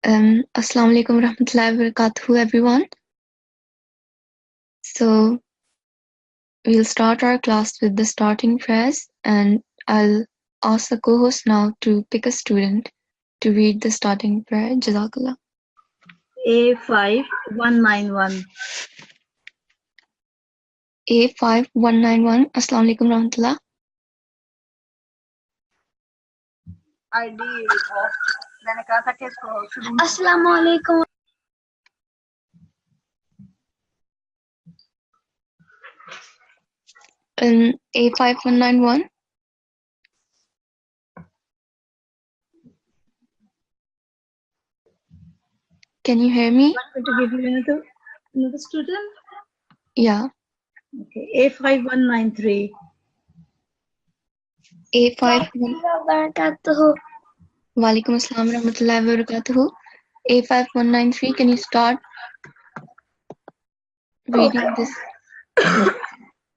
Assalamu alaikum warahmatullahi wabarakatuh, everyone. So we'll start our class with the starting prayers, and I'll ask the co-host now to pick a student to read the starting prayer. Jazakallah. A5191. A5191. Assalamu alaikum warahmatullah. ID of मैंने कहा था कि इसको शुरू में अस्सलाम वालेकुम A5191. Can you hear me? want me to give you another student? Yeah. Okay. A5193. A51. wabarakatuh. Walaikum assalam warahmatullahi wabarakatuh. A5193. Can you start reading this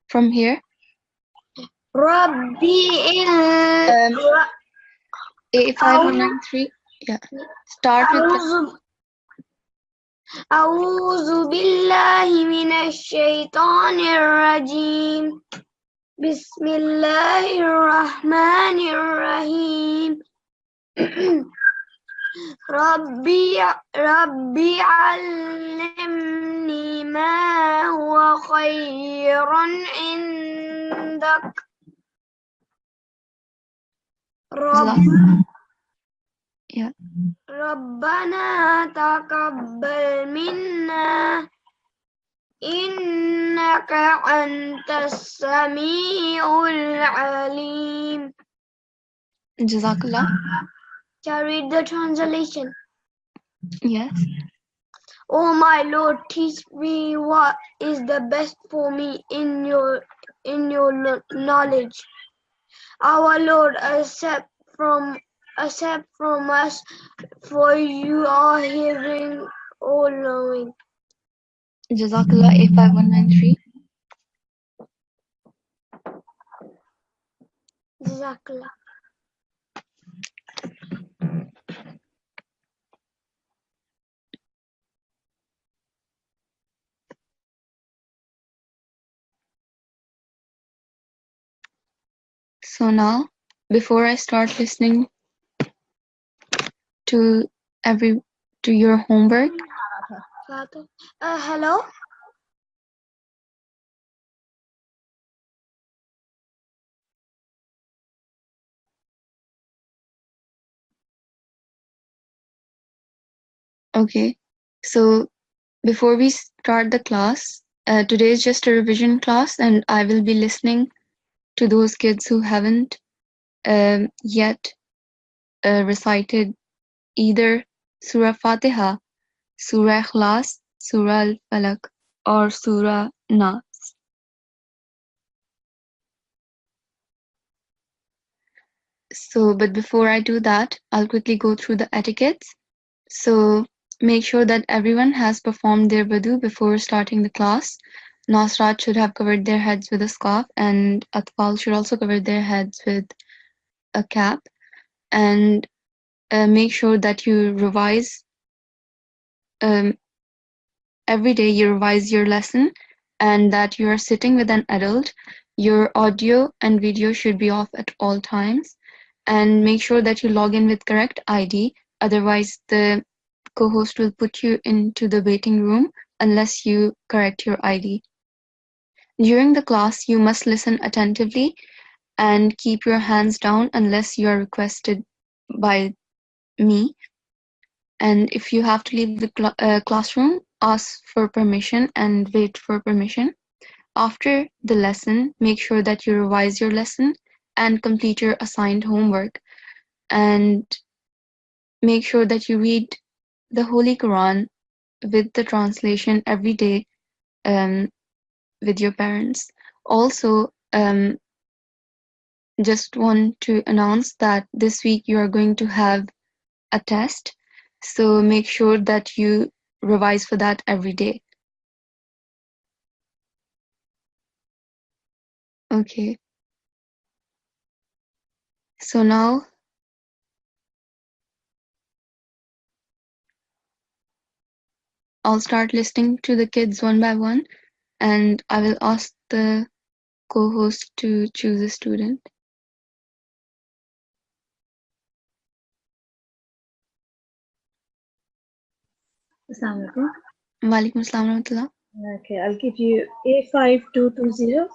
from here? Rabbi A5193. Yeah. Start with the أعوذ بالله من الشيطان الرجيم بسم الله الرحمن الرحيم ربي علمني ما هو خير عندك Yeah. ربنا تقبل منا إنك أنت السميع العليم. Jazakallah. Shall I read the translation? Yes. Oh my Lord, teach me what is the best for me in your knowledge. Our Lord, accept from us, for you are hearing, all knowing. Jazakallah. A5193. Jazakallah. So now, before I start listening to your homework, Hello? okay. So before we start the class, today is just a revision class, and I will be listening to those kids who haven't yet recited either Surah Fatiha, Surah Ikhlas, Surah Al-Falaq, or Surah Nas. So, but before I do that, I'll quickly go through the etiquettes. So, make sure that everyone has performed their wudu before starting the class. Nasirat should have covered their heads with a scarf, and Atfal should also cover their heads with a cap. And make sure that you revise every day. You revise your lesson, and that you are sitting with an adult. Your audio and video should be off at all times, and make sure that you log in with correct ID. Otherwise, the co-host will put you into the waiting room unless you correct your ID. During the class, you must listen attentively and keep your hands down unless you are requested by me. And if you have to leave the classroom, ask for permission and wait for permission. After the lesson, make sure that you revise your lesson and complete your assigned homework. And make sure that you read the Holy Quran with the translation every day with your parents. Also, just want to announce that this week you are going to have a test, so make sure that you revise for that every day. Okay. So now I'll start listening to the kids one by one, and I will ask the co-host to choose a student. Assalamu alaikum. Walaikum assalam warahmatullah. Okay, I'll give you A5220.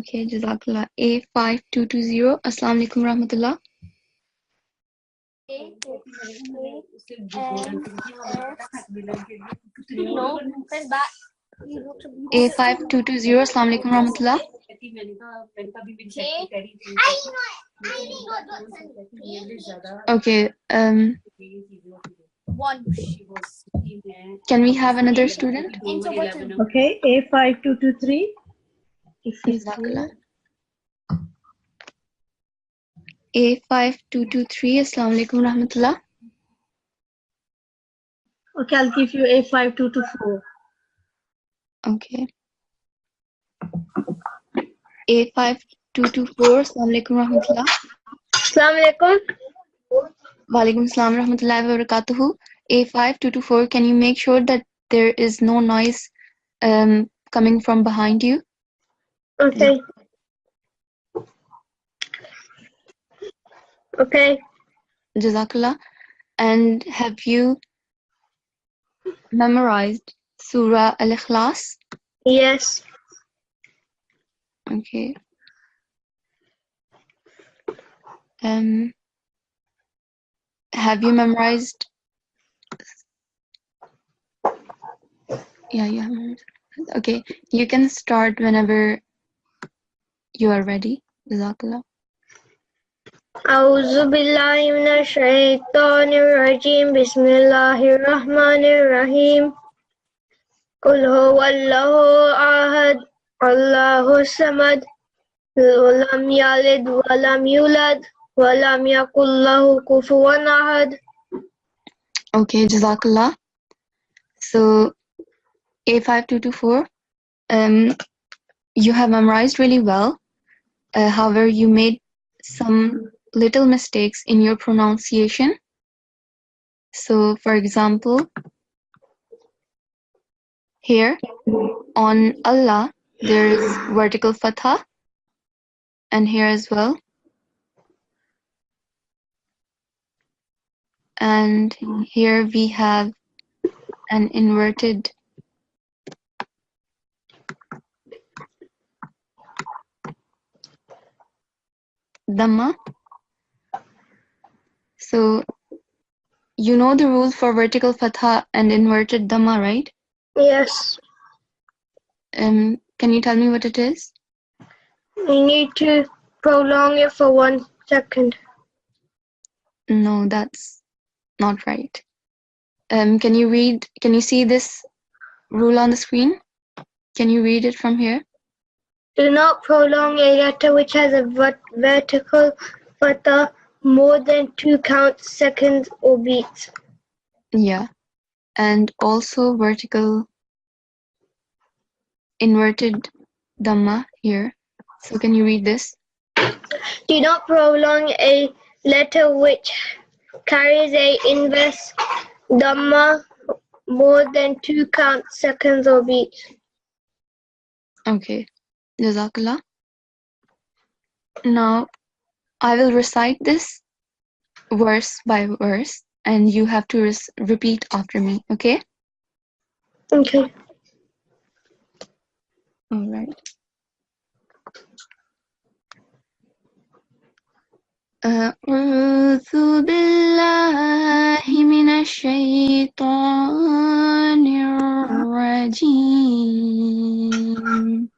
Okay, Jazakallah. A5220. Assalamu alaikum warahmatullah. A5220. Assalamu alaikum warahmatullah. Okay. Can we have another student? Okay, A5223. If he's Jazakallah. here. A5223. Assalamu alaikum warahmatullah. Okay, I'll give you A5224. Okay. A5224. Assalamu alaikum warahmatullah. Assalamu alaikum. Walaikum assalam warahmatullahi wabarakatuh. A5224, can you make sure that there is no noise coming from behind you? Okay. Okay. Jazakallah. And have you memorized Surah Al-Ikhlas? Yes. Okay. Have you memorized? Yeah. Okay, you can start whenever you are ready. Jazakallah. أعوذ بالله من الشيطان الرجيم بسم الله الرحمن الرحيم قل هو الله أحد الله الصمد ولم يلد ولم يولد ولم يكن له كفوا أحد. Okay, Jazakallah. So A5224, you have memorized really well. However, you made some little mistakes in your pronunciation. So, for example, here on Allah, there is vertical fatha, and here as well. And here we have an inverted dhamma. So, you know the rule for vertical fatha and inverted dhamma, right? Yes. Can you tell me what it is? You need to prolong it for 1 second. No, that's not right. Can you see this rule on the screen? Can you read it from here? Do not prolong a letter which has a vertical fatha more than 2 count seconds or beats. Yeah. And also vertical inverted dhamma here. So can you read this? Do not prolong a letter which carries a inverse dhamma more than 2 count seconds or beats. Okay. Jazakallah. Now, I will recite this verse by verse, and you have to repeat after me, okay? Okay. All right. أعوذ بالله من الشيطان الرجيم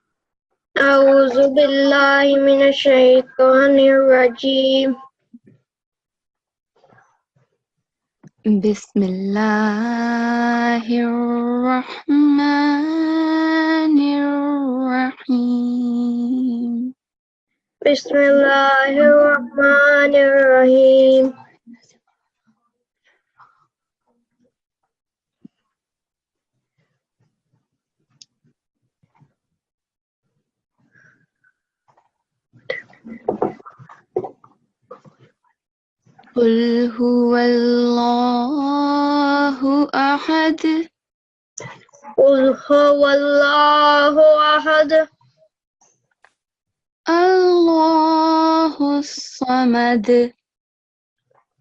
أعوذ بالله من الشيطان الرجيم بسم الله الرحمن الرحيم بسم الله الرحمن الرحيم قل هو الله أحد قل هو الله أحد الله الصمد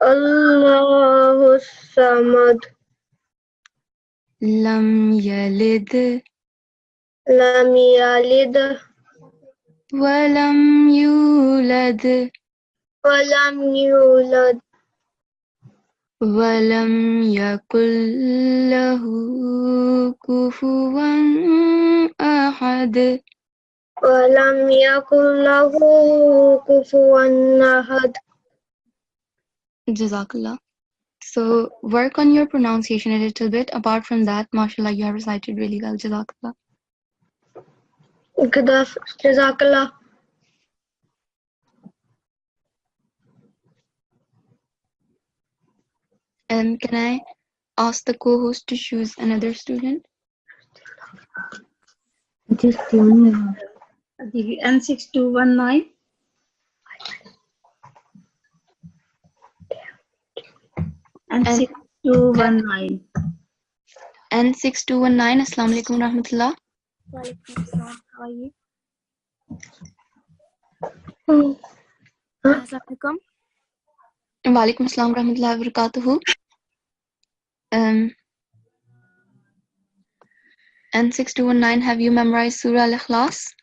الله الصمد لم يلد لم يلد ولم يولد ولم يولد ولم يكن له كفوا أحد. ولم يكن له كفوا أحد. Jazakallah. So work on your pronunciation a little bit. Apart from that, mashallah, you have recited really well. Jazakallah. Jazakallah. Can I ask the co-host to choose another student? Just one N6219. N6219. N6219. Assalamu alaikum rahmatullah. Walaikum assalam. How are you? Huh? Assalamualaikum. Walaikum assalam rahmatullahi wa barakatuhu. N6219, have you memorized Surah Al-Ikhlas?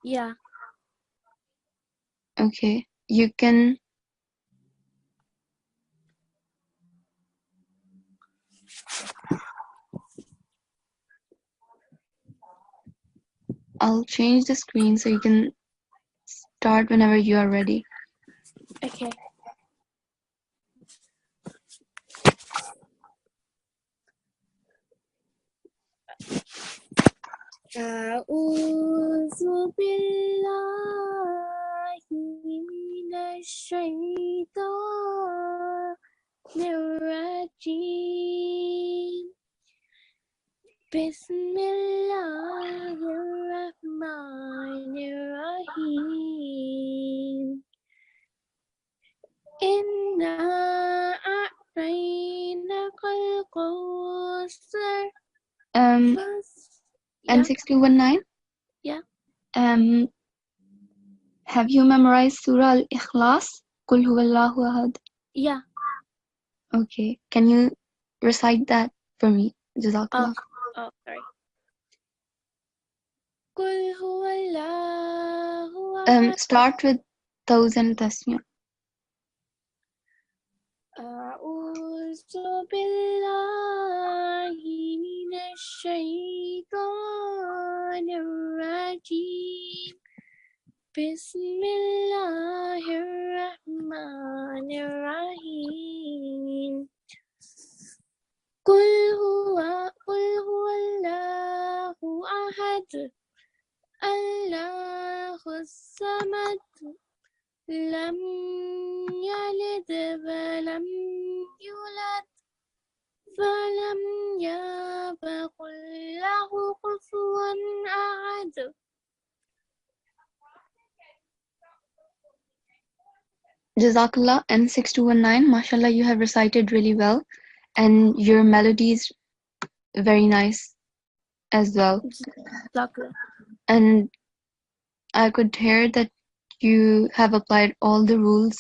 Yeah. Okay, you can. I'll change the screen so you can start whenever you are ready. Okay. أعوذ بالله من الشيطان الرجيم بسم الله الرحمن الرحيم إنا أعطيناك الكوثر N6219? Yeah. Have you memorized Surah Al-Ikhlas? Qul huwallahu ahad. Yeah. Okay, can you recite that for me? Jazakallah. Oh, sorry. قل هو الله أحد. Start with thousand tasmiyah. أعوذ بالله من الشيطان الرجيم بسم الله الرحمن الرحيم قل هو الله أحد الله الصمد لم يلد ولم يولد ولم يكن له كفوا أحد. Jazakallah. N6219, mashallah, you have recited really well, and your melody is very nice as well. Jazakallah. And I could hear that you have applied all the rules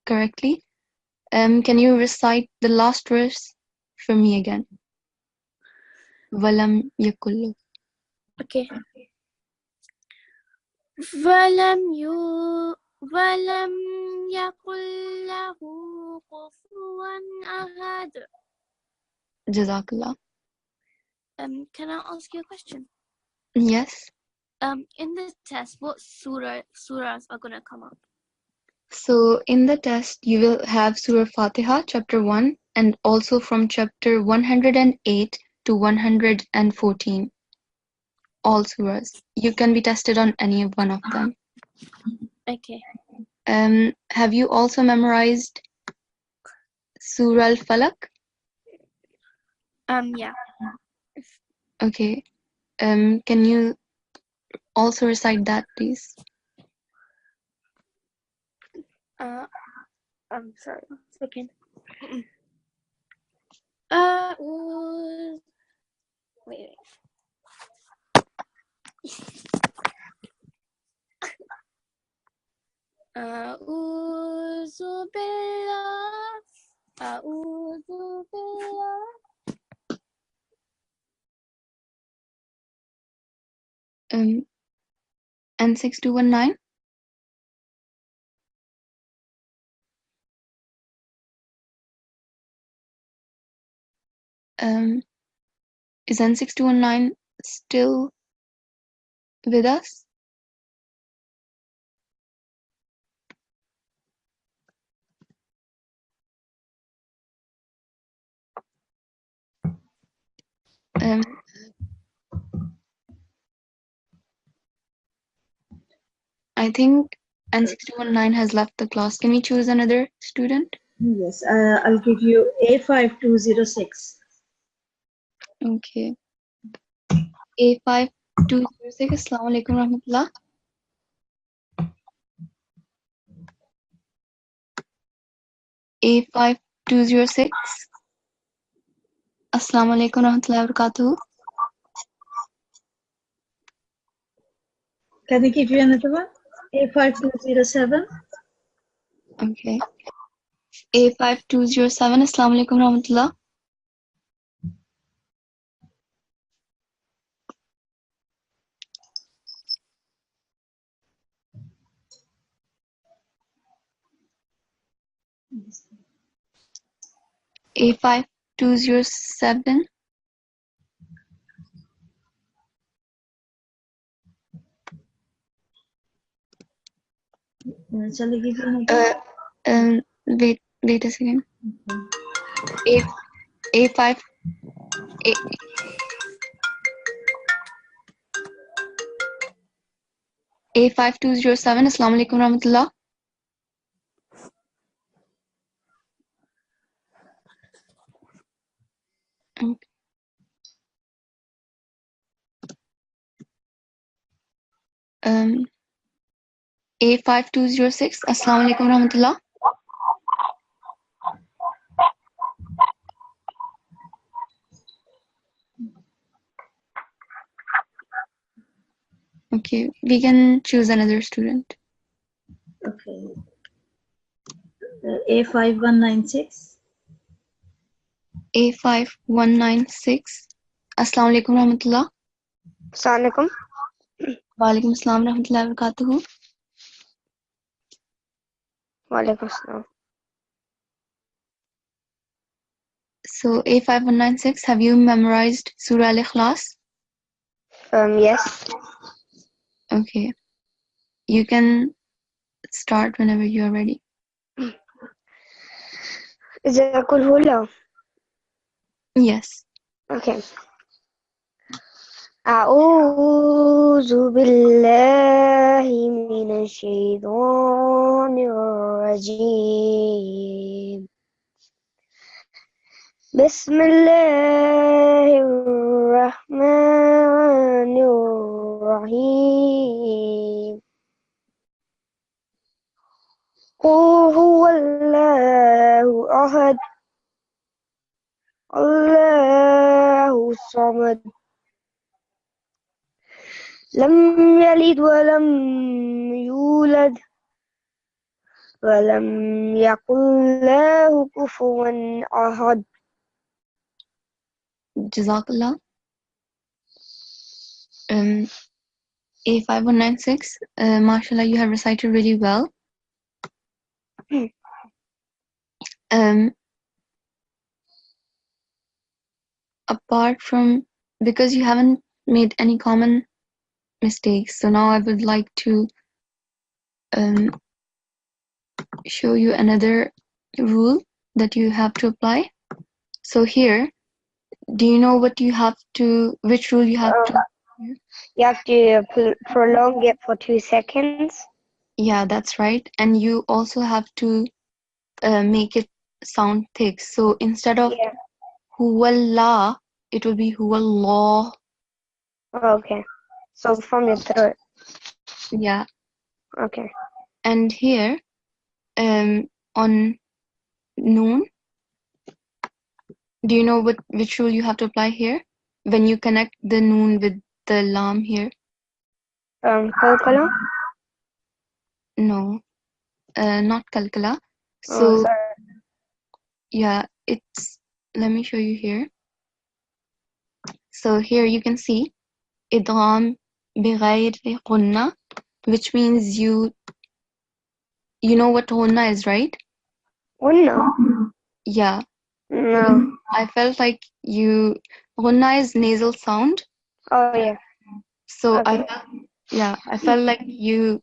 correctly. Can you recite the last verse for me again? Walam yakullu. Okay. ولم يكن له كفوا أحد. Jazakallah. Can I ask you a question? Yes. In the test, what surahs are gonna come up? So in the test, you will have Surah Fatiha, chapter 1, and also from chapter 108 to 114. All surahs. You can be tested on any one of them. Okay. Have you also memorized Surah Al-Falaq? Yeah. Okay. Can you also recite that, please? I'm sorry. 1 second. Wait. أعوذ بالله أعوذ بالله N6219. Is N6219 still with us? I think N6219 has left the class. Can we choose another student? Yes, I'll give you A5206. Okay. A5206. Assalamu alaikum rahmatullah. A5206. Assalamu alaikum rahmatullahi wa barakatuh. Can I give you another one? A5207. Okay. A5207. Assalamu alaikum rahmatullah. A5207. Shall I give you another? Wait a second. A5 A5207. Assalamu alaikum rahmatullah. Okay. A5206. Assalamu alaikum rahmatullah. Okay, we can choose another student. Okay. A5196. A5196. Assalamu alaikum rahmatullah. Assalamualaikum. Wa alaikum assalam rahmatullahi wa barakatuhu. Walaikum assalam. So A5196, have you memorized Surah Al-Ikhlas? Yes. Okay. You can start whenever you are ready. Is it a Qul Huwallahu? Yes. Okay. أعوذ بالله من الشيطان الرجيم. بسم الله الرحمن الرحيم. قل هو الله أحد الله الصمد لم يلد ولم يولد ولم يكن له كفوا أحد. Jazakallah. A5196, mashallah, you have recited really well. Apart from, because you haven't made any common mistakes, so now I would like to show you another rule that you have to apply. So here, do you know what you have to, which rule you have to? You have to prolong it for 2 seconds. Yeah, that's right. And you also have to make it sound thick. So instead of huwallah, it will be huwallah. Okay. So from your throat. Yeah. Okay. And here, on noon, Do you know which rule you have to apply here? When you connect the noon with the lam here? Kalkala? No, not kalkala. Oh, So, sorry. yeah, let me show you here. So here you can see idgham bighayr ghunna, which means you know what ghunna is, right? Unna? Yeah, No. I felt like ghunna is nasal sound. Oh, yeah. So Okay. I felt like you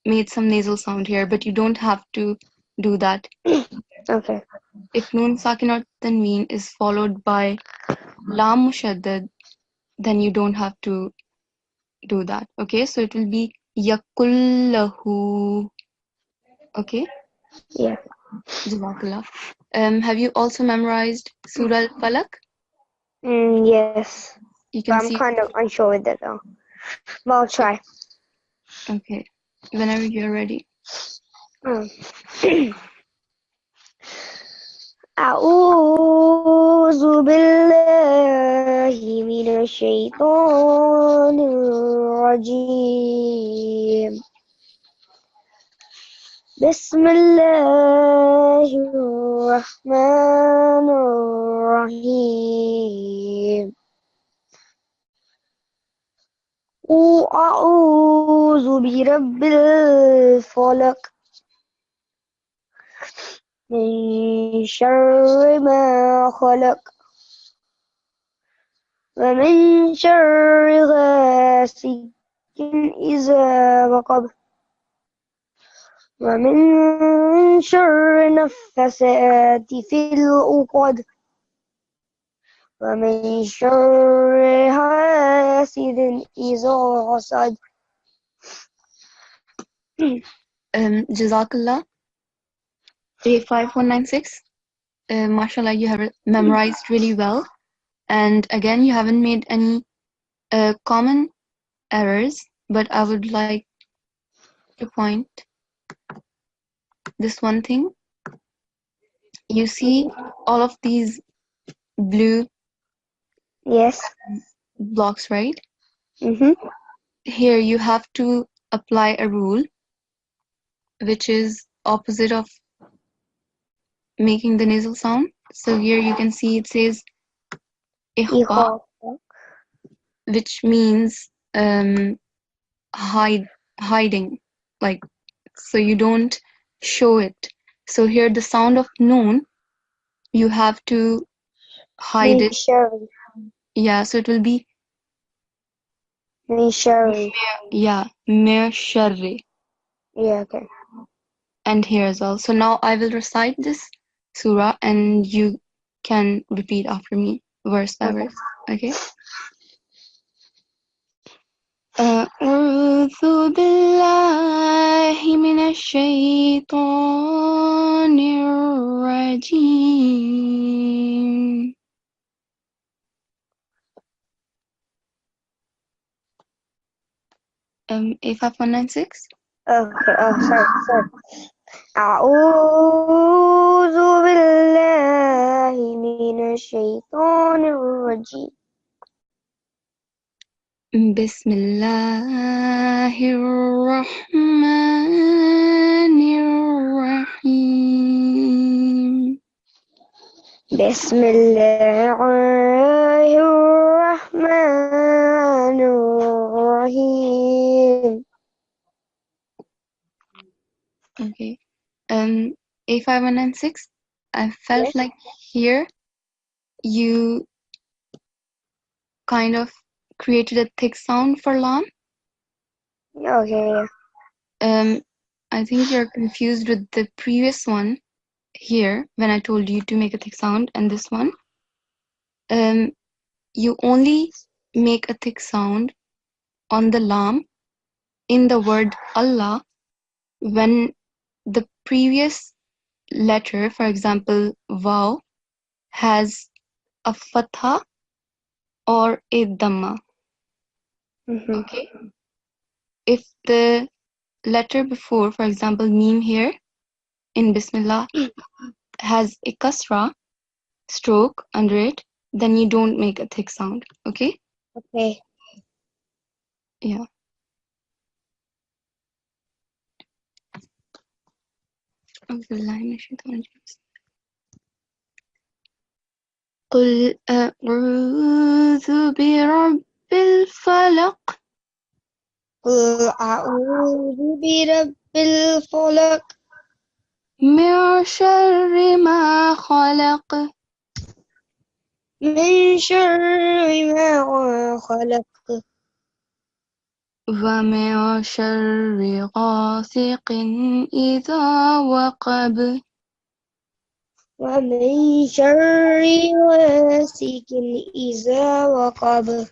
made some nasal sound here, but you don't have to do that. Okay. If noon sakin or tanween is followed by lam mushaddad, then you don't have to do that. Okay, so it will be yakullahu. Okay, Yeah. jazakallah. Have you also memorized Surah Al-Falaq? Yes. You But can I'm see. kind of unsure with it though. But I'll try. Okay, whenever you're ready. أعوذ بالله من الشيطان الرجيم بسم الله الرحمن الرحيم أعوذ برب الفلق من شر ما خلق ومن شر غاسق إذا وقب ومن شر النفاثات في العقد ومن شر حاسد إذا حسد. Jazakallah. A5196. Mashallah, you have memorized really well. And again, you haven't made any common errors, but I would like to point this one thing. You see all of these blue Yes. blocks, right? Mm-hmm. Here you have to apply a rule which is opposite of making the nasal sound. So here you can see it says ikhfa, which means hiding, like, so you don't show it. So here the sound of noon, you have to hide it. Sherry. Yeah, so it will be Sherry. mer sharri. Yeah, okay. And here as well. So now I will recite this surah and you can repeat after me verse by verse. Okay? أعوذ بالله من الشيطان الرجيم. A5196. Okay, sorry. أعوذ بالله من الشيطان الرجيم بسم الله الرحمن الرحيم. بسم الله الرحمن الرحيم. Okay. A5196. I felt Yes. like here you kind of created a thick sound for lam. Okay. I think you're confused with the previous one here when I told you to make a thick sound, and this one. You only make a thick sound on the lam in the word Allah when the previous letter, for example, vaw, has a fatha or a dhamma. Mm-hmm. Okay? If the letter before, for example, meme here in Bismillah, has a kasra, stroke under it, then you don't make a thick sound. Okay? Okay. Yeah. قل أعوذ برب الفلق قل أعوذ برب الفلق من شر ما خلق من شر ما خلق ومن شر غاسق إذا وقب ومن شر غاسق إذا وقب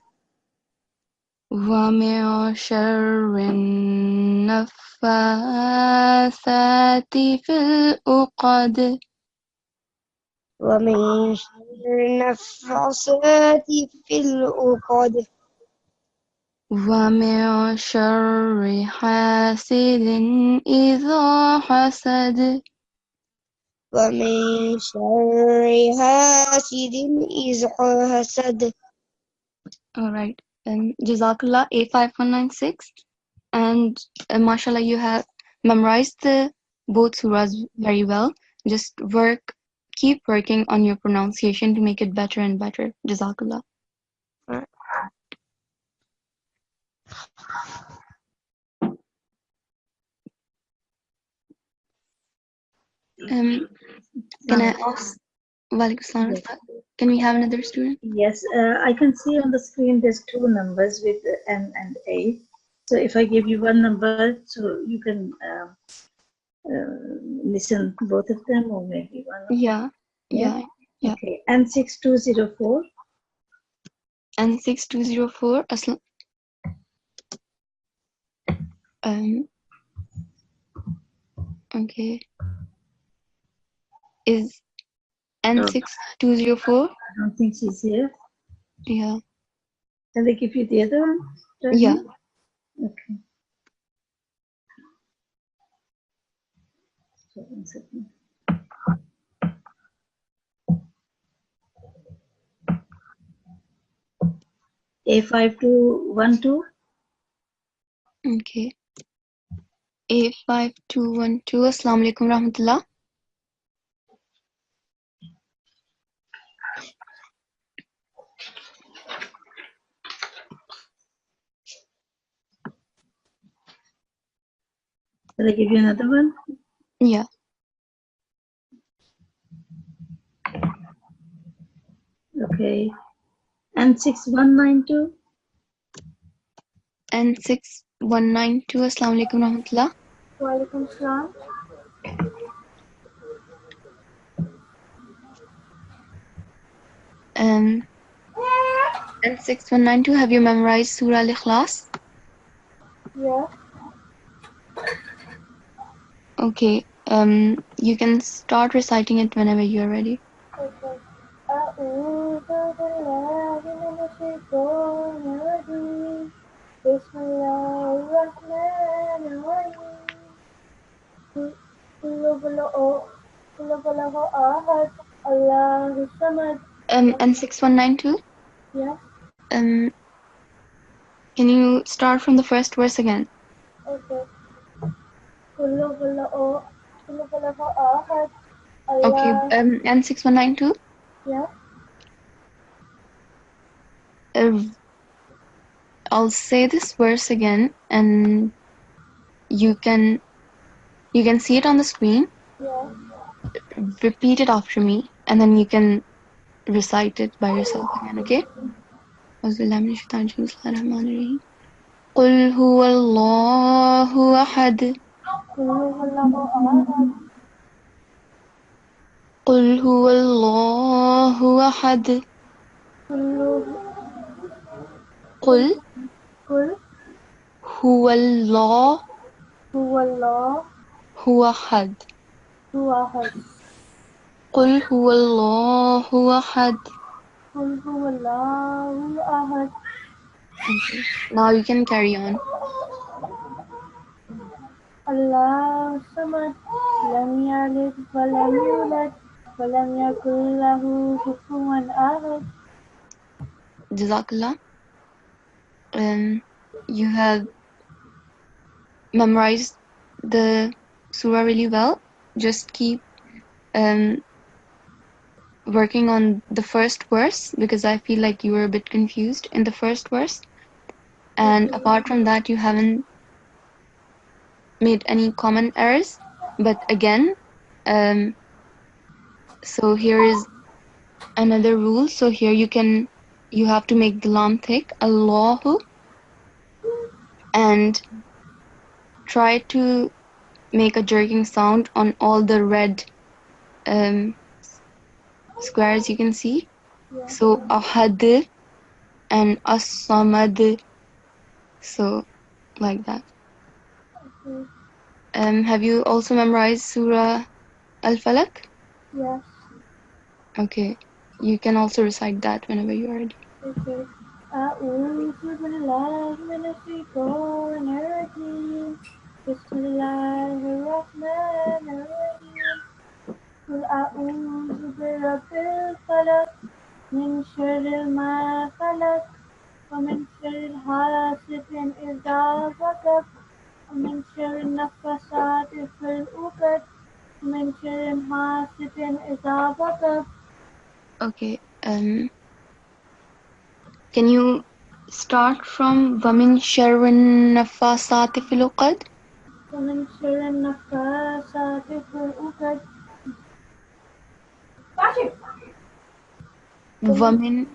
ومن شر النفاثات في العقد ومن شر النفاثات في العقد ومن شر حاسد إذا حسد. ومن شر حاسد إذ حسد. Alright, Jazakallah A5196, and mashallah, you have memorized the both surahs very well. Just keep working on your pronunciation to make it better and better. Jazakallah. Can I ask? Walaikum salam. Yes. Can we have another student? Yes, I can see on the screen there's two numbers with N and A. So if I give you one number, so you can listen to both of them, or maybe one of them. Yeah. Okay, N6204. N6204. Okay. Is N6204? I don't think she's here. Yeah. Can they give you the other one? Yeah. Okay. So, 1 second. A5212. Okay. A5212. Assalamu alaikum rahmatullah. Will I give you another one? Yeah. Okay. N6192. N6192. Assalamu alaikum rahmatullah. Walaikum salam. N6192. Have you memorized Surah Al-Ikhlas? Yeah. Okay. You can start reciting it whenever you're ready. Okay. أعوذ بالله من الشيطان الرجيم. بسم الله الرحمن الرحيم. قل هو أحد الله الصمد. N6192. Yeah. Can you start from the first verse again? Okay. قل هو أحد Okay. الله. N6192. Yeah. I'll say this verse again, and you can see it on the screen. Yeah. Repeat it after me, and then you can recite it by yourself again. Okay? قل هو الله أحد. قل هو أحد. قل هو الله أحد. قل هو الله هو أحد. قل هو الله أحد. Okay. Now you can carry on. الله الصمد لم يلد ولم يولد ولم يكن له كفوا أحد. Jazakallah. You have memorized the surah really well. Just keep working on the first verse because I feel like you were a bit confused in the first verse. And apart from that, you haven't made any common errors. But again, so here is another rule. So here you have to make the lam thick, Allahu, and try to make a jerking sound on all the red squares you can see. So ahad and as-samad. So like that. Have you also memorized Surah Al-Falaq? Yes. Okay. You can also recite that whenever you are ready. Okay. أعوذ بالله من الشيطان الرجيم. بسم الله الرحمن الرحيم. قل أعوذ برب الفلق من شر ما خلق ومن شر حاسد إذا وقب ومن شر النفاثات في العقد ومن شر حاسد إذا وقب. Okay. Can you start from وَمِن شَرِّ النَّفَّاثَاتِ فِي الْعُقَدِ? ومن شر النفاثات في العقد وَمِن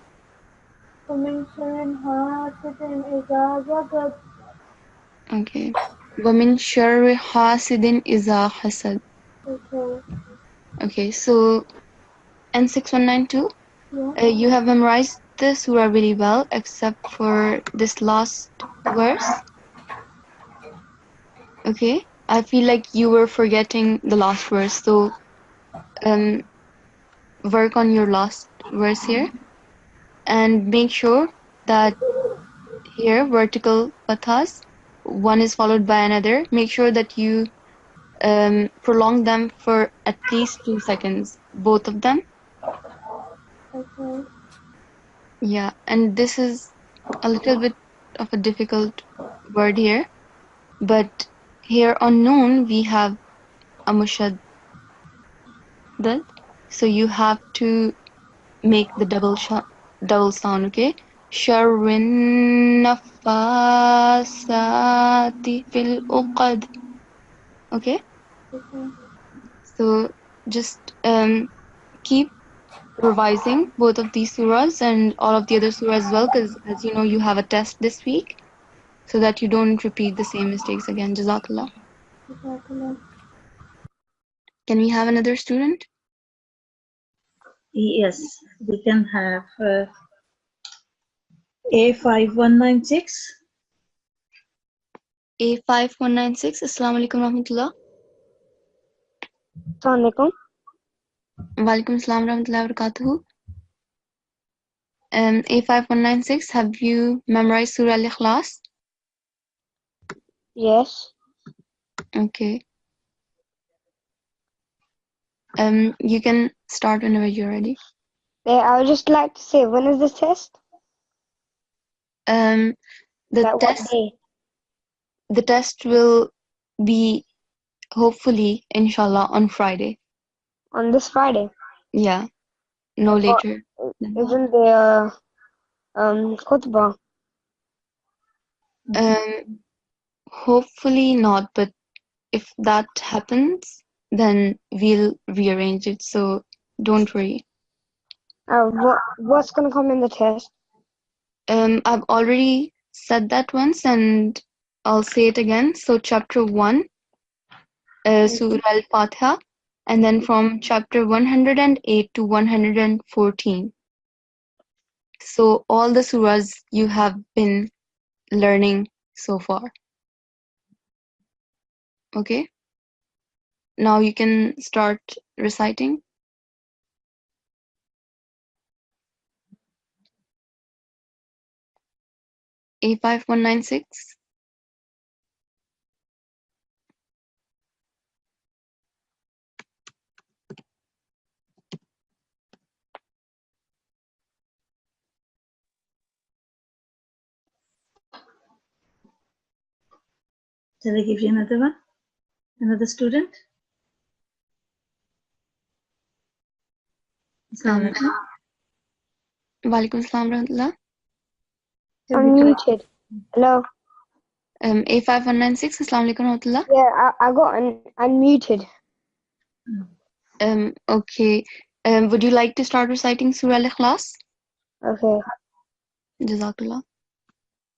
ومن شر حاسد إذا وقب. Okay. وَمِن شَرِّ حَاسِدٍ إِذَا حَسَدَ. Okay. Okay, so N6192, Yeah. you have memorized the surah really well, except for this last verse. Okay, I feel like you were forgetting the last verse, so work on your last verse here, and make sure that here vertical pathas, one is followed by another. Make sure that you prolong them for at least 2 seconds, both of them. Okay. Yeah, and this is a little bit of a difficult word here, but here on noon we have a mushaddad, so you have to make the double sound, okay? Sharrin nafasati fil uqad. Okay? Okay. So just keep revising both of these surahs and all of the other surahs as well, because as you know, you have a test this week, so that you don't repeat the same mistakes again. Jazakallah. Can we have another student? Yes, we can have A5196. A5196. Assalamu alaikum rahmatullah. Assalamualaikum. Walaikum assalam rahmatullahi wa barakatuhu. A5196, have you memorized Surah Al-Ikhlas? Yes. Okay. You can start whenever you're ready. I would just like to say, when is this test? The Like what day? test will be hopefully, inshallah, on Friday. On this Friday. Yeah, no later than that. Isn't there khutbah? Hopefully not, but if that happens, then we'll rearrange it, so don't worry. What's gonna come in the test? I've already said that once and I'll say it again. So chapter 1, Surah Al-Fatiha, and then from chapter 108 to 114. So all the surahs you have been learning so far. Okay? Now you can start reciting. A5196. Shall I give you another one? Another student? Assalamu alaikum. Walaikum Assalam Rahmatullah. I'm muted. Hello. A5196, Assalamu alaikum Rahmatullah. Yeah, I got unmuted. Okay. Would you like to start reciting Surah Al-Ikhlas? Okay. Jazakallah.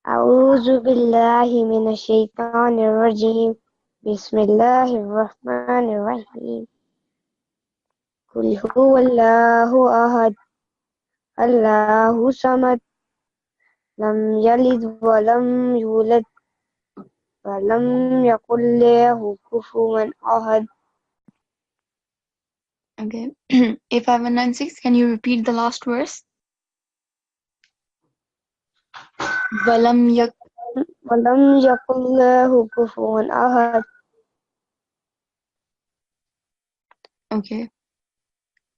أعوذ بالله من الشيطان الرجيم بسم الله الرحمن الرحيم قل هو الله أحد الله الصمد لم يلد ولم يولد ولم يكن له كفوا أحد. Okay. A5196, can you repeat the last verse? ولم يكن له كفوا أحد. Okay.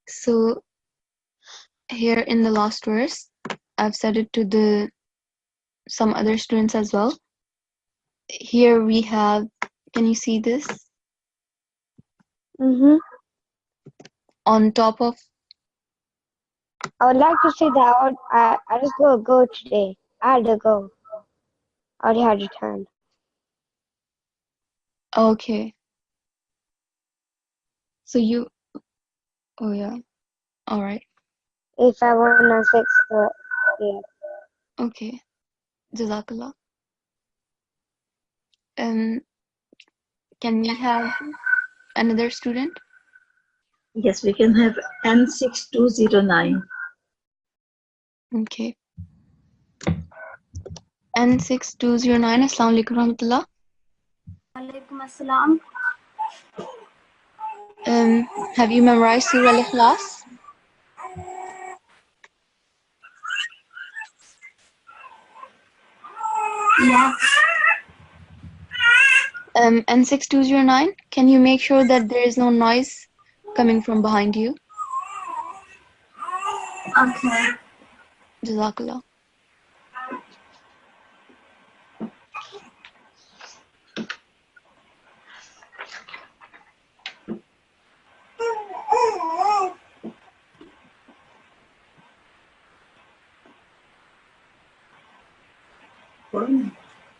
So here in the last verse, I've said it to some other students as well. Here we have, can you see this? On top of, I would like to say that I just go today. I had to go. I already had your time. okay. So you, oh yeah, all right. 85196. Yeah. Okay. Jazakallah. Can we have another student? Yes, we can have N6209. Okay. N6209, Assalamu alaikum Rahmatullah. Alaikum assalam. Have you memorized Surah Al-Ikhlas? Yes. N6209, can you make sure that there is no noise coming from behind you? Okay. Jazakallah.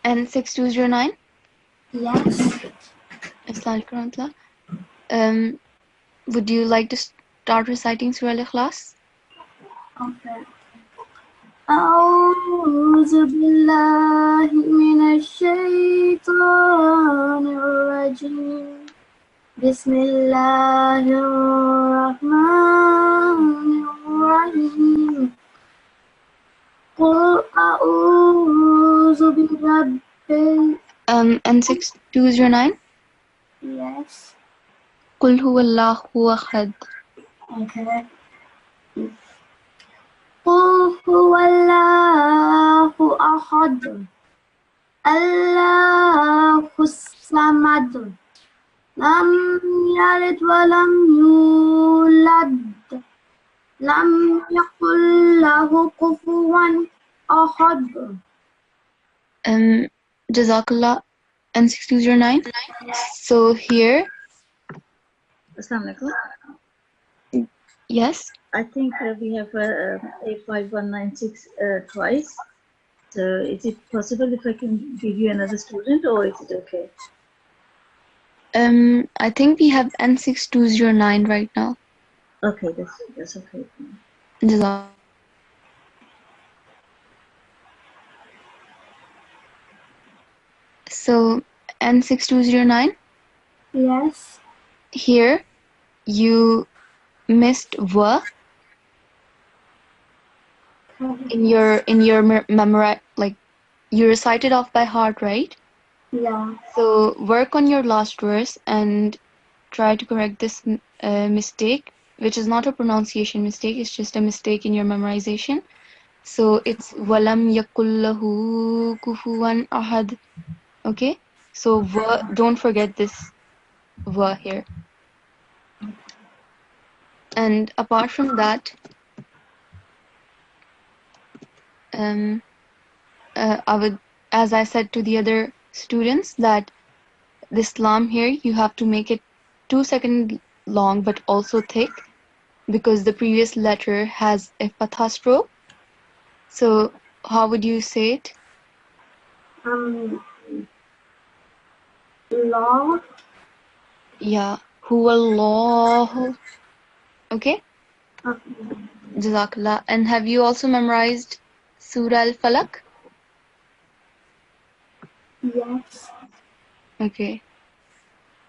N6209? Yes. Assalamu alaikum Rahmatullah. Would you like to start reciting Surah Al-Ikhlas? Okay. أعوذ بالله من الشيطان الرجيم بسم الله الرحمن الرحيم قل أعوذ برب N6209? Yes. قل هو الله أحد. Okay. قل هو الله أحد الله الصمد لم يلد ولم يولد لم يكن له كفوا أحد. Jazakallah. N6209. So here, Assalamu alaikum. yes. I think we have A5196 twice. So is it possible if I can give you another student, or is it okay? I think we have N6209 right now. Okay, that's okay. Jazakallah. So N6209, Yes. here you missed wa in your memory, like you recited off by heart, right? Yeah. So work on your last verse and try to correct this mistake, which is not a pronunciation mistake, it's just a mistake in your memorization. So it's walam yakullahu kufuwan ahad. Okay, so don't forget this wa here. And apart from that, I would, as I said to the other students, that this lam here, you have to make it 2 seconds long but also thick because the previous letter has a fatha stroke. So how would you say it? Law. Yeah, huwallahu. Okay, Jazakallah. And have you also memorized Surah Al-Falaq? Yes. Okay.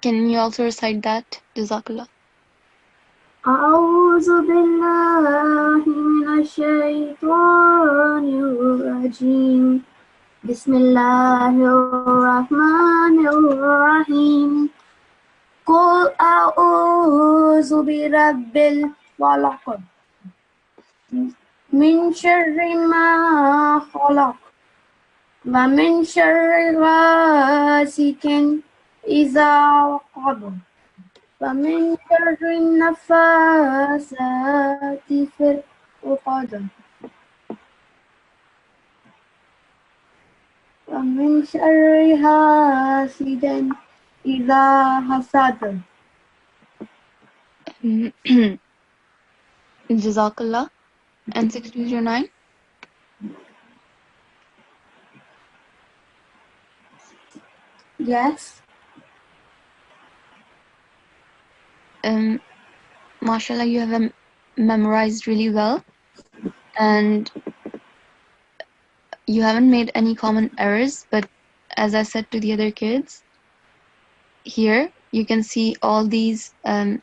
Can you also recite that? Jazakallah. أعوذ بالله من الشيطان الرجيم بسم الله الرحمن الرحيم قل أعوذ برب الفلق من شر ما خلق ومن شر غاسق إذا وقب ومن شر النفاثات في العقد ومن شر حاسد إذا حسد. Jazakallah. And 609? Yes. Mashallah, you have memorized really well. And you haven't made any common errors, but as I said to the other kids, here you can see all these. I'll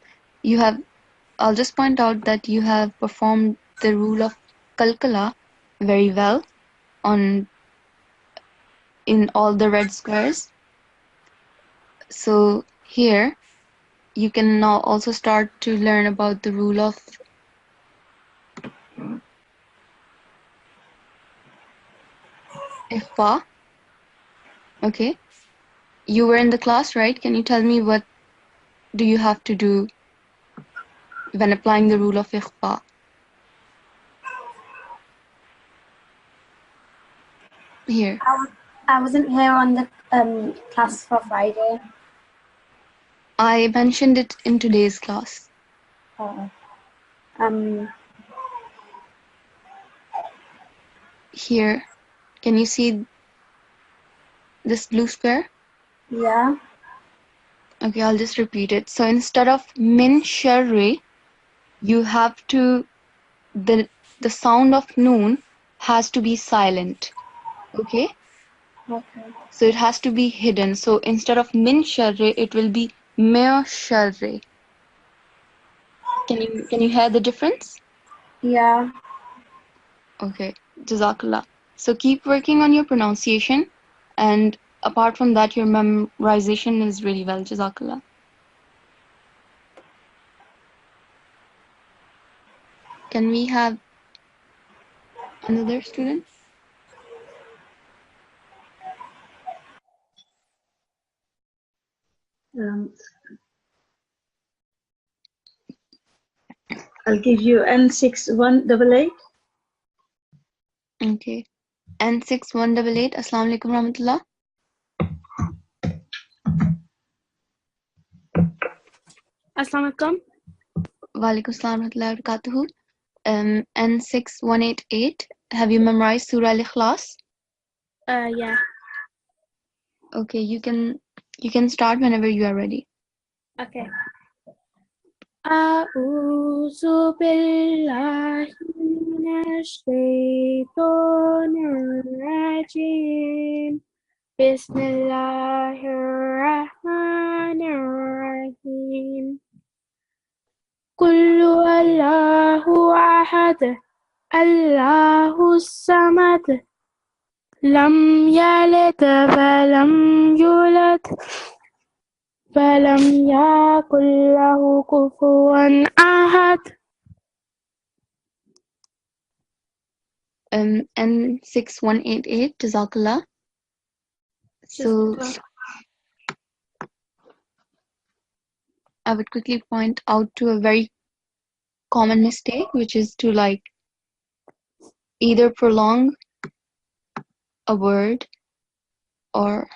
just point out that you have performed the rule of kalkala very well in all the red squares. So here you can now also start to learn about the rule of ikhfa. Okay. You were in the class, right? Can you tell me what do you have to do when applying the rule of ikhfa? Here. I wasn't here on the class for Friday. I mentioned it in today's class. Here. Can you see this blue square? Yeah. Okay, I'll just repeat it. So instead of min sharri, you have to, the sound of noon has to be silent. Okay? Okay. So it has to be hidden. So instead of min sharri, it will be mir sharri. Can you hear the difference? Yeah. Okay, Jazakallah. So keep working on your pronunciation, and apart from that, your memorization is really well. Jazakallah. Can we have another student? I'll give you N6188. Okay. N6188. Assalamu alaikum rahmatullah. Assalamu alaikum. Wa alaikum assalam rahmatullahi wa barakatuhu. N6188. Have you memorized Surah Al-Ikhlas? Yeah. Okay, you can start whenever you are ready. Okay. أعوذ بالله من الشيطان الرجيم بسم الله الرحمن الرحيم قل هو الله أحد الله الصمد لم يلد ولم يولد ولم يكن له كفوا أحد. N6188. Jazakallah. So I would quickly point out to a very common mistake, which is to either prolong a word or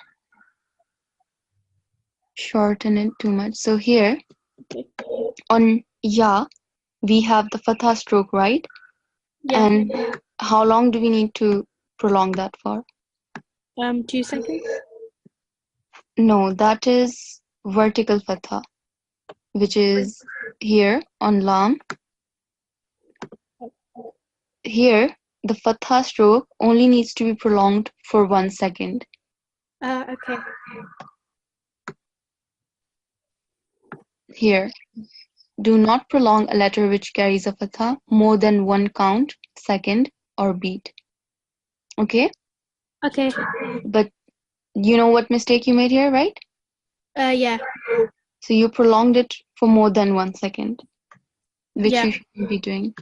shorten it too much. So here Okay. on ya, we have the fatha stroke, right? Yeah. And how long do we need to prolong that for? 2 seconds. No, that is vertical fatha, which is here on lam. Here, the fatha stroke only needs to be prolonged for 1 second. Okay. Here, do not prolong a letter which carries a fatha more than 1 count, second, or beat. Okay? Okay. But you know what mistake you made here, right? Yeah. So you prolonged it for more than 1 second, which Yeah. you shouldn't be doing.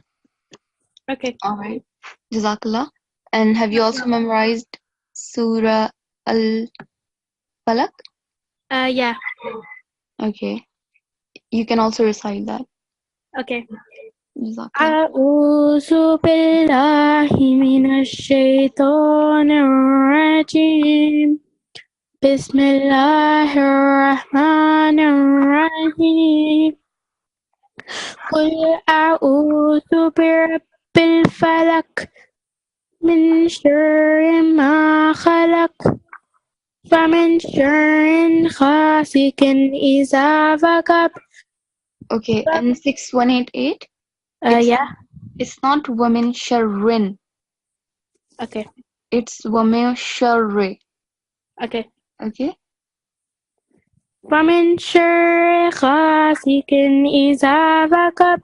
Okay. Alright. Jazakallah. And have you also memorized Surah Al-Falaq? Yeah. Okay. You can also recite that. Okay. Jazakallah. أعوذ بالله من الشيطان الرجيم بسم الله الرحمن الرحيم قل أعوذ برب الفلق من شر ما خلق ومن شر غاسق إذا وقب. Okay, and 6188, Yeah. it's not women sharrin, Okay. it's women sharri. Okay. Okay? ومن شر غاسق إذا وقب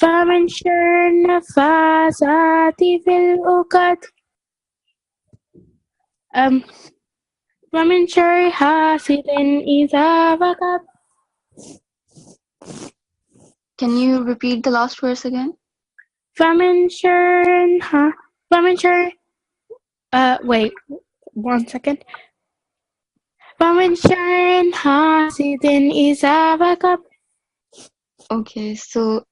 ومن شر النفاثات في العقد ومن شر حاسد إذا وقب. Can you repeat the last verse again? ومن شر wait 1 second. ومن شر حاسد إذا وقب. Okay, so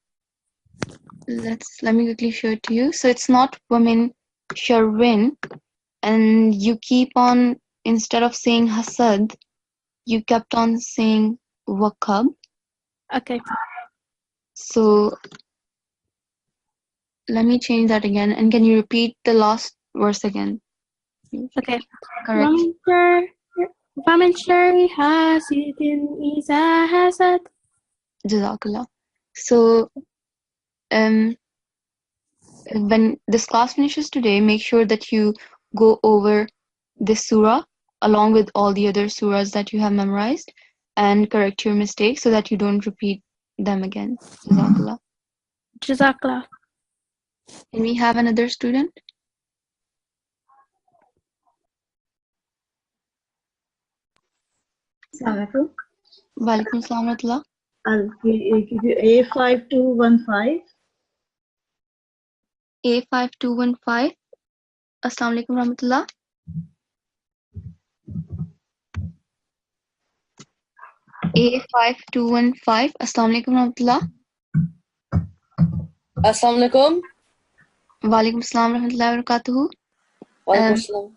let me quickly show it to you. So it's not women sharrin, and you keep on, instead of saying hasad, you kept on saying waqab. Okay. So let me change that again, and can you repeat the last verse again? Okay. Correct. ومن شر حاسد إذا حسد. Jazakallah. So when this class finishes today, make sure that you go over this surah along with all the other surahs that you have memorized and correct your mistakes so that you don't repeat them again. Jazakallah. Jazakallah. Can we have another student? Assalamualaikum. Walaikum assalam wa rahmatullah. I'll give you A5215. A5215. Assalamu alaikum rahmatullah. A5215. Assalamu alaikum rahmatullah. Assalamu alaikum. Walaikum assalam rahmatullahi wa barakatuhu. Walaikum assalam.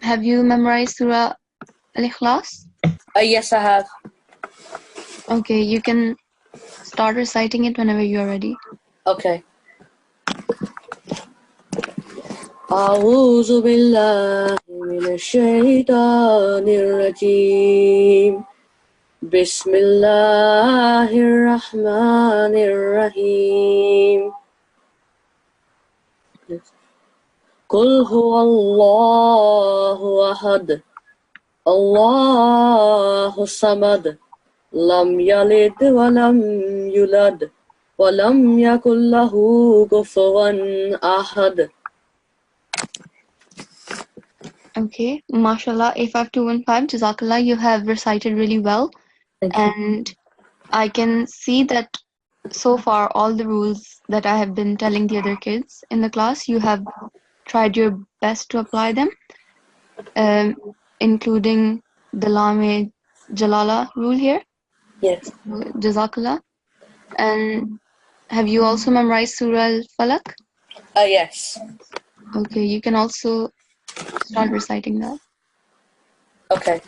Have you memorized Surah Al-Ikhlas? Yes, I have. Okay, you can start reciting it whenever you are ready. Okay. أعوذ بالله من الشيطان الرجيم بسم الله الرحمن الرحيم قل هو الله أحد الله الصمد لم يلد ولم يولد ولم يكن له كفوا أحد. Okay, mashallah, A5215, Jazakallah, you have recited really well. Thank you. And I can see that so far all the rules that I have been telling the other kids in the class, you have tried your best to apply them, including the Lame Jalala rule here. Yes. Jazakallah. And have you also memorized Surah Al-Falaq? Yes. Okay, you can also start reciting that. Okay.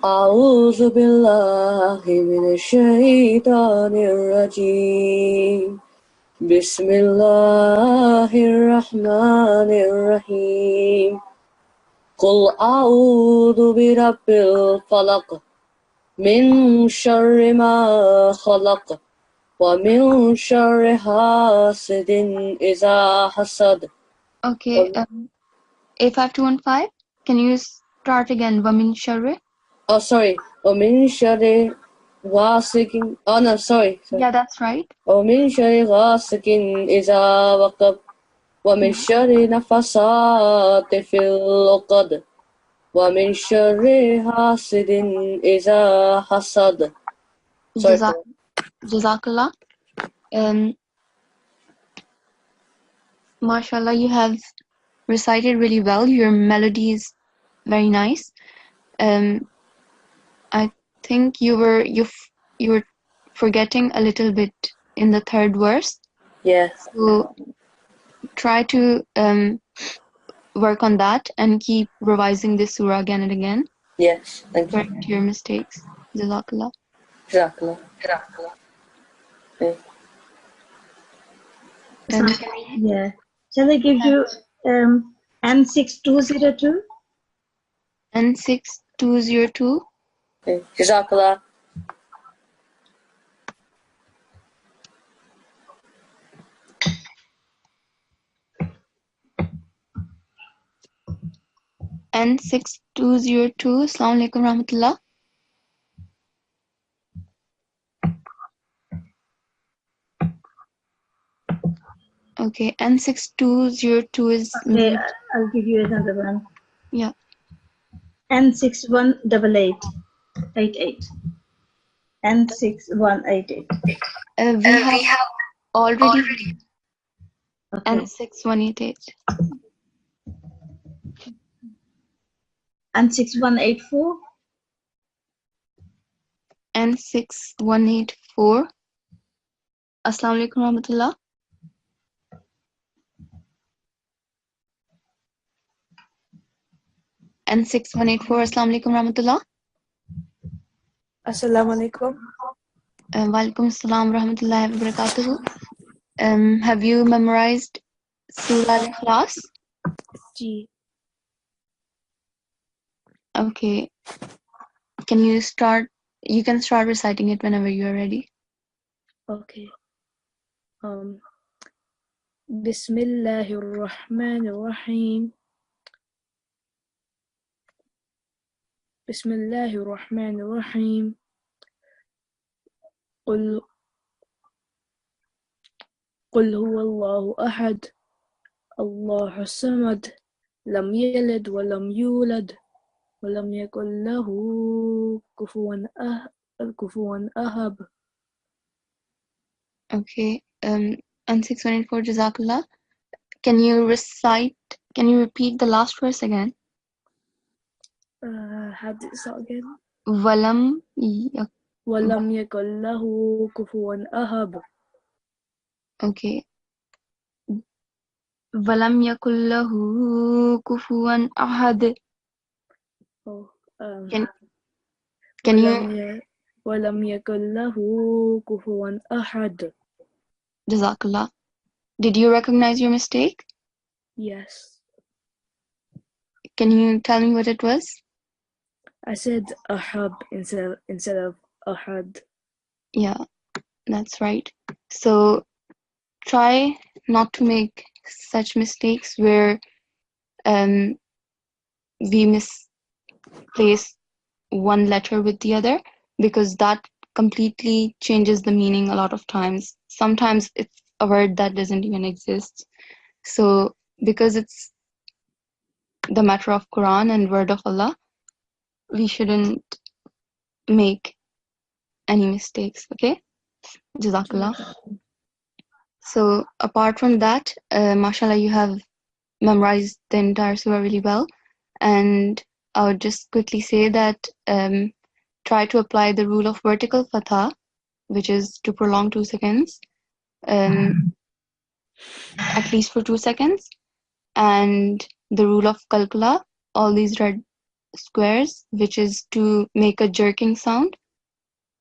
أعوذ بالله من الشيطان الرجيم بسم الله الرحمن الرحيم قل أعوذ برب الفلق من شر ما خلق ومن شر حاسد إذا حسد. Okay, A5215, can you start again? Wamin sharri? Oh, sorry. ومن شر غاسق. Oh, no, sorry. Yeah, that's right. ومن شر غاسق إذا وقب ومن شر نفسات في العقد ومن شر حاسد إذا حسد. Sorry. Jazakallah. Mashallah, you have recited really well. Your melody is very nice. I think you were forgetting a little bit in the third verse. Yes. So try to work on that and keep revising this surah again and again. Yes. Thank you. Correct your mistakes. Jazakallah. Jazakallah. Okay. Yeah. Shall I give you N6202? N6202. Okay. Jazakallah. N6202. Assalamu alaikum rahmatullah. Okay, N6202 is Okay, I'll give you another one. yeah. N6188. N6188. We have already Okay. N6188. N6184. N6184. Assalamu alaikum rahmatullah. N6184. Assalamu alaikum rahmatullah. Assalamu alaikum. Walaikum assalam rahmatullahi wa barakatuhu. Have you memorized Surah Al-Ikhlas? G. Okay. Can you start? You can start reciting it whenever you are ready. Okay. Bismillahir Rahmanir Rahim. Bismillahir Rahmanir Rahim. قل هو الله أحد الله الصمد لم يلد ولم يولد ولم يكن له كفوا أحد. Okay. N6184 Jazakallah. Can you repeat the last verse again? Had this again. Walam ولم يكن له كفوا أحد. Okay. Walam yakul lahu kufuwan ahad. Oh, Can you? ولم يكن له كفوا أحد. Jazakallah. Did you recognize your mistake? Yes. Can you tell me what it was? I said ahab instead of ahad. Yeah, that's right. So try not to make such mistakes where we misplace one letter with the other, because that completely changes the meaning a lot of times. Sometimes it's a word that doesn't even exist. So because it's the matter of Quran and word of Allah, we shouldn't make any mistakes. Okay? Jazakallah. So apart from that, mashallah, you have memorized the entire surah really well. And I would just quickly say that try to apply the rule of vertical fatha, which is to prolong 2 seconds, at least for 2 seconds, and the rule of kalkula, all these red squares, which is to make a jerking sound.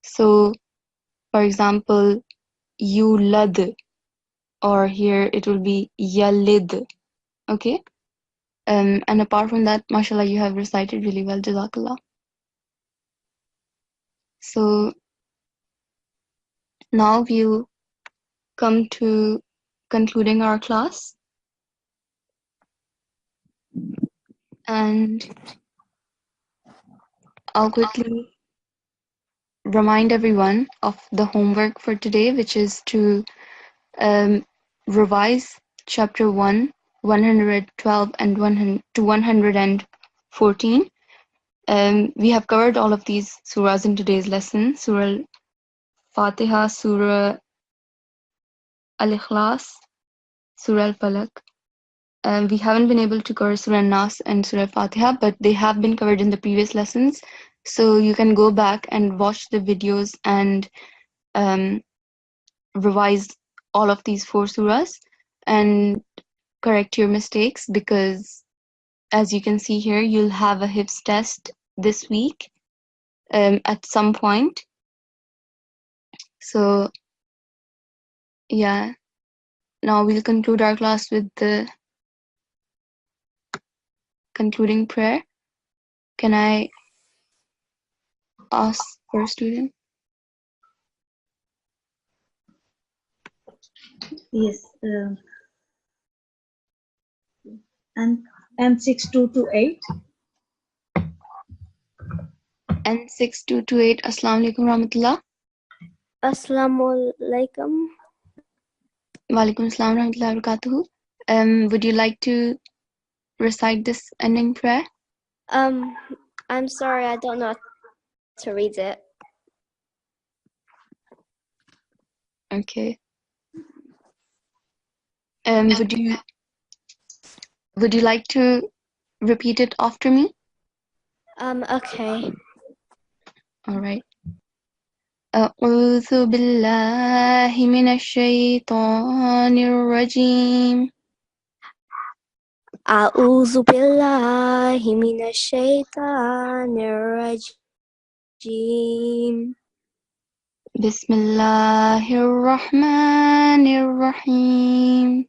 So, for example, yulad, or here it will be yalid. Okay? And apart from that, mashallah, you have recited really well, jazakallah. So now we'll come to concluding our class. And I'll quickly remind everyone of the homework for today, which is to revise chapter 1, 112 and 100 to 114. We have covered all of these surahs in today's lesson. Surah Al-Fatiha, Surah Al-Ikhlas, Surah Al-Falaq. We haven't been able to cover Surah Nas and Surah Fatiha, but they have been covered in the previous lessons. So you can go back and watch the videos and revise all of these 4 surahs and correct your mistakes, because as you can see here, you'll have a HIFZ test this week at some point. So yeah, now we'll conclude our class with the concluding prayer. Can I ask for a student? Yes. And M6228. N6228. Assalamu alaikum rahmatullah. Assalamualaikum. Walaikum assalam rahmatullahi wa barakatuhu. Would you like to recite this ending prayer? I'm sorry, I don't know how to read it. Okay. Would you like to repeat it after me? Okay. All right. أعوذ بالله من الشيطان الرجيم. أعوذ بالله من الشيطان الرجيم. بسم الله الرحمن الرحيم.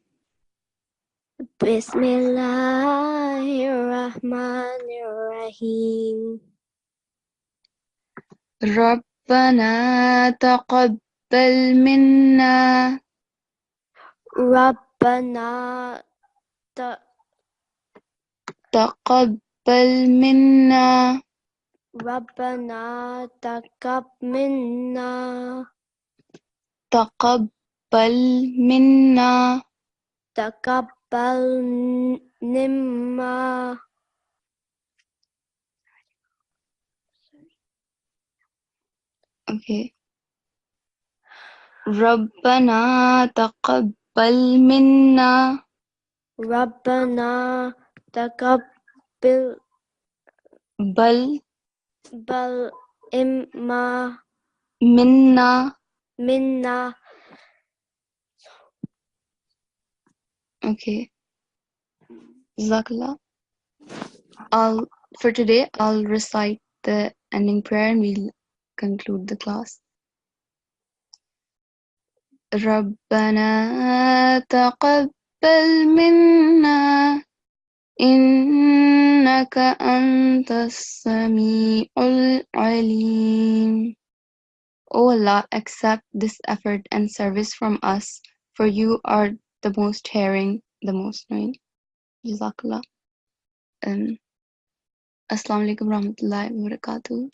بسم الله الرحمن الرحيم. ربنا تقبل منا. ربنا تقبل منا. ربنا تقبل منا. تقبل منا. تقبل منا. Okay. ربنا تقبل منا. ربنا تقبل بل إما منا. Okay. Jazakallah. For today, I'll recite the ending prayer and we'll conclude the class. ربنا تقبل منا إنك أنت السميع العليم. O Allah, accept this effort and service from us, for you are the most hearing, the most knowing. Jazakallah. Assalamu alaikum warahmatullahi wabarakatuh.